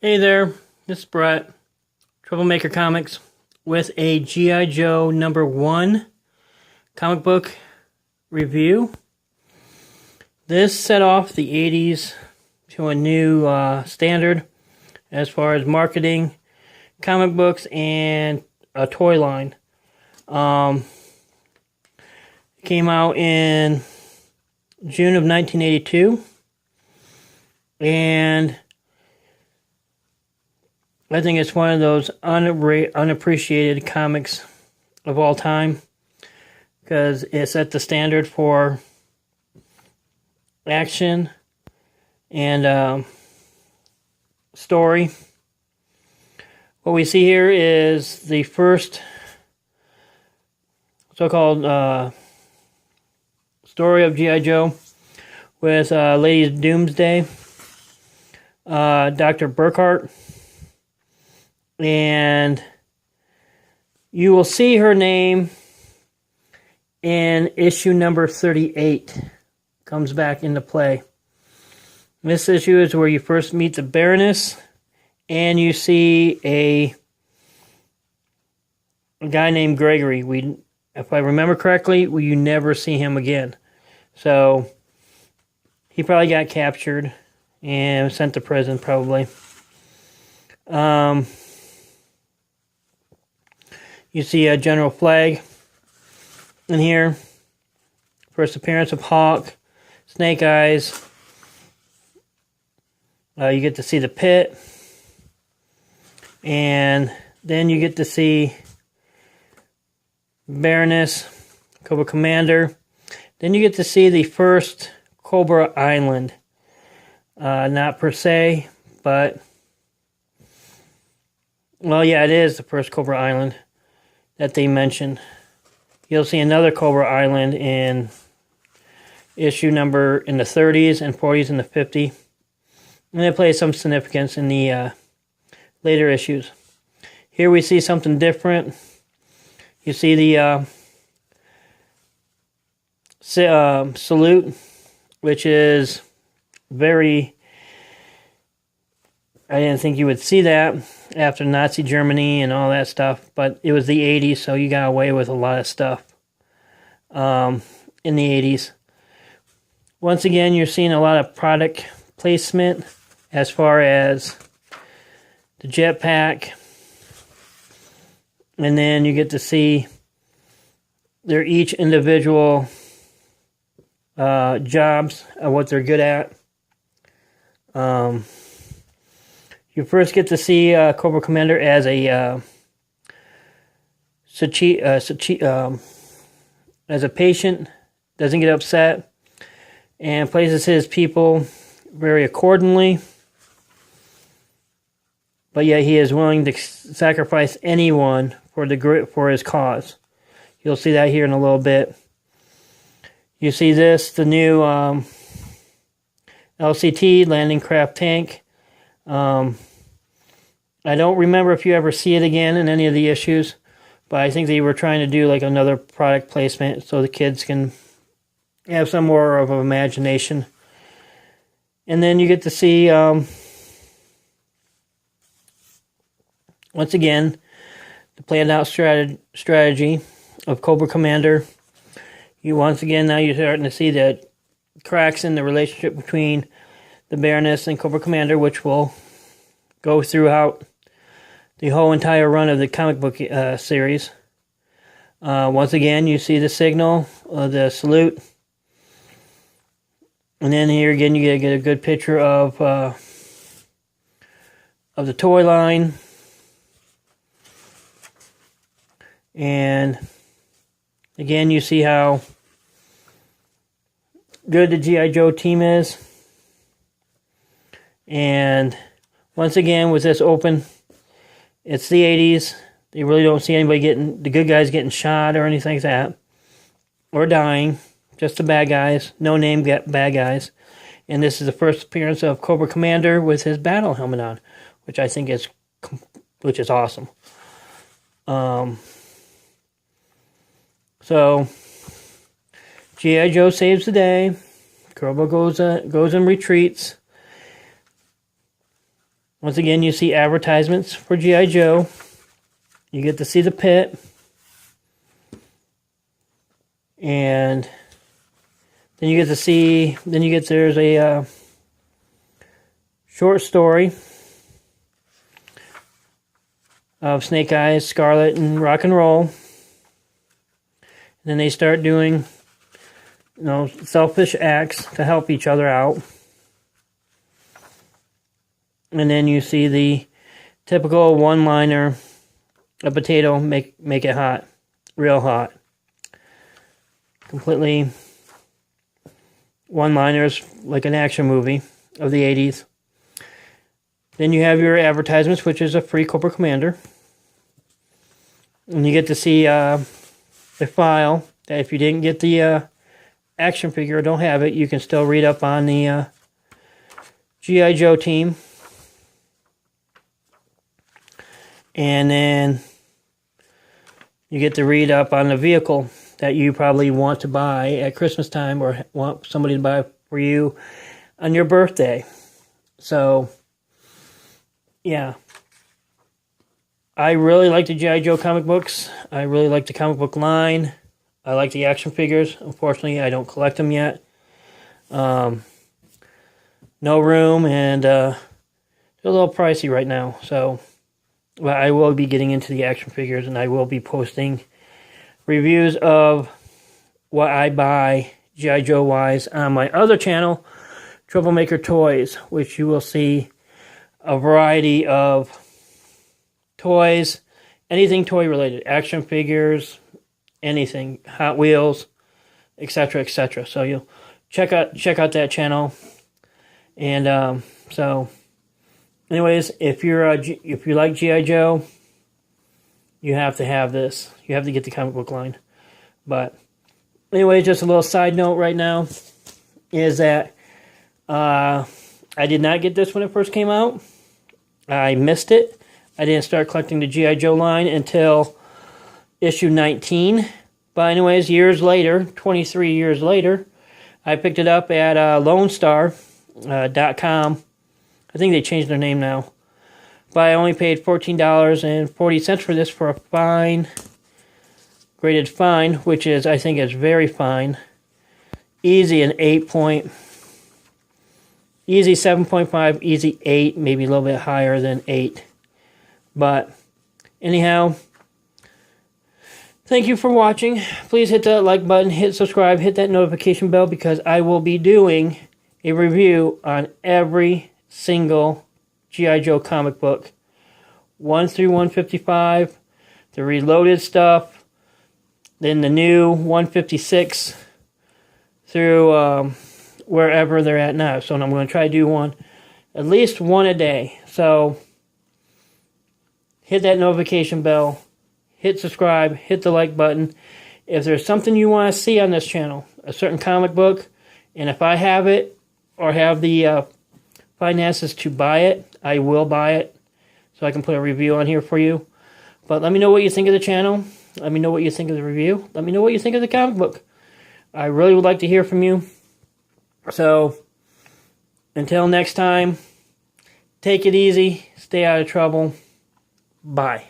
Hey there, this is Brett, Troublemaker Comics, with a G.I. Joe #1 comic book review. This set off the 80s to a new standard as far as marketing, comic books, and a toy line. It came out in June of 1982, and I think it's one of those unappreciated comics of all time because it set the standard for action and story. What we see here is the first so-called story of G.I. Joe with Lady Doomsday, Dr. Burkhart. And you will see her name in issue number 38. Comes back into play. This issue is where you first meet the Baroness, and you see a guy named Gregory. If I remember correctly, you never see him again. So he probably got captured and sent to prison, probably. You see a General Flag in here. First appearance of Hawk, Snake Eyes. You get to see the pit. And then you get to see Baroness, Cobra Commander. Then you get to see the first Cobra Island. Not per se, but... well, yeah, it is the first Cobra Island that they mentioned. You'll see another Cobra Island in issue number in the 30s and 40s and the 50s. And it plays some significance in the later issues. Here we see something different. You see the salute, which is very... I didn't think you would see that after Nazi Germany and all that stuff, but it was the 80s, so you got away with a lot of stuff in the 80s. Once again, you're seeing a lot of product placement as far as the jetpack, and then you get to see their each individual jobs of what they're good at. You first get to see Cobra Commander as a as a patient, doesn't get upset, and places his people very accordingly. But yet he is willing to sacrifice anyone for his cause. You'll see that here in a little bit. You see this, the new LCT landing craft tank. I don't remember if you ever see it again in any of the issues, but I think they were trying to do like another product placement so the kids can have some more of an imagination. And then you get to see, once again, the planned out strategy of Cobra Commander. Once again, now you're starting to see the cracks in the relationship between the Baroness and Cobra Commander, which will go throughout the whole entire run of the comic book series. Once again, you see the signal, the salute. And then here again, you get a good picture of the toy line. And again, you see how good the G.I. Joe team is. And once again, with this open, it's the 80s. They really don't see anybody the good guys getting shot or anything like that. Or dying. Just the bad guys. No name bad guys. And this is the first appearance of Cobra Commander with his battle helmet on, which I think is awesome. So, G.I. Joe saves the day. Cobra goes and retreats. Once again, you see advertisements for G.I. Joe. You get to see the pit. And then you get to see, there's a short story of Snake Eyes, Scarlet, and Rock and Roll. And then they start doing, selfish acts to help each other out. And then you see the typical one-liner, a potato, make it hot, real hot. Completely one-liners, like an action movie of the 80s. Then you have your advertisements, which is a free Cobra Commander. And you get to see a file that if you didn't get the action figure or don't have it, you can still read up on the G.I. Joe team. And then you get to read up on the vehicle that you probably want to buy at Christmas time or want somebody to buy for you on your birthday. So, yeah. I really like the G.I. Joe comic books. I really like the comic book line. I like the action figures. Unfortunately, I don't collect them yet. No room, and they're a little pricey right now. So, but I will be getting into the action figures, and I will be posting reviews of what I buy G.I. Joe wise on my other channel, Troublemaker Toys, which you will see a variety of toys, anything toy related, action figures, anything, Hot Wheels, etc., etc. So you'll check out that channel. And so, anyways, if you like G.I. Joe, you have to have this. You have to get the comic book line. But anyway, just a little side note right now is that I did not get this when it first came out. I missed it. I didn't start collecting the G.I. Joe line until issue 19. But anyways, years later, 23 years later, I picked it up at LoneStar.com. I think they changed their name now. But I only paid $14.40 for this for a fine, graded fine, which is, I think, is very fine. Easy an 8 point, easy 7.5, easy 8, maybe a little bit higher than 8. But anyhow, thank you for watching. Please hit that like button, hit subscribe, hit that notification bell, because I will be doing a review on every single G.I. Joe comic book, 1 through 155, the reloaded stuff, then the new 156 through wherever they're at now. So I'm going to try to do at least one a day. So hit that notification bell, hit subscribe, hit the like button. If there's something you want to see on this channel, a certain comic book, and if I have it or have the finances to buy it, I will buy it, so I can put a review on here for you. But let me know what you think of the channel. Let me know what you think of the review. Let me know what you think of the comic book. I really would like to hear from you. So, until next time, take it easy, stay out of trouble. Bye.